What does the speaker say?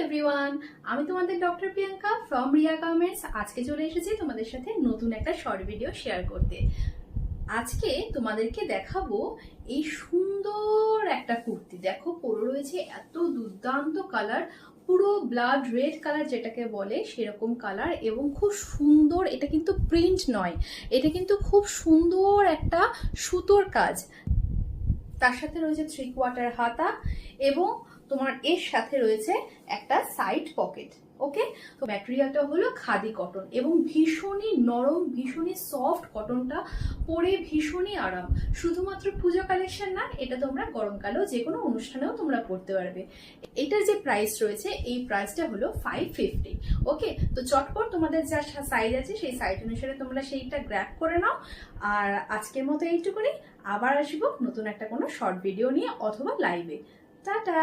Everyone, আমি তোমাদের doctor Priyanka from Riya garments. আজকে চলে এসেছি তোমাদের সাথে নতুন একটা শর্ট ভিডিও শেয়ার করতে। আজকে তোমাদেরকে দেখাবো এই সুন্দর একটা কুর্তি। দেখো পরে রয়েছে এত দুর্দান্ত কালার, পুরো ব্লাড রেড কালার যেটাকে বলে সেরকম কালার, এবং খুব সুন্দর। এটা কিন্তু প্রিন্ট নয়, এটা কিন্তু খুব সুন্দর একটা সুতোর কাজ। তার সাথে রয়েছে 3/4 হাতা এবং তোমার এর সাথে রয়েছে একটা সাইড পকেট। ওকে, তো ম্যাটেরিয়ালটা হলো খাদি কটন এবং ভীষণই নরম, ভীষণই সফট। কটনটা পরে ভীষণই আরাম। শুধুমাত্র পুজো কালেকশন না, এটা তোমরা গরমকালেও যে কোনো অনুষ্ঠানেও তোমরা পরতে পারবে। এটার যে প্রাইস রয়েছে, এই প্রাইসটা হলো 550। ওকে, তো চটপট তোমাদের যা সাইজ আছে সেই সাইজ অনুসারে তোমরা সেইটা গ্র্যাব করে নাও। আর আজকের মতো এইটুকুনি, আবার আসবো নতুন একটা কোনো শর্ট ভিডিও নিয়ে অথবা লাইভে। টাটা।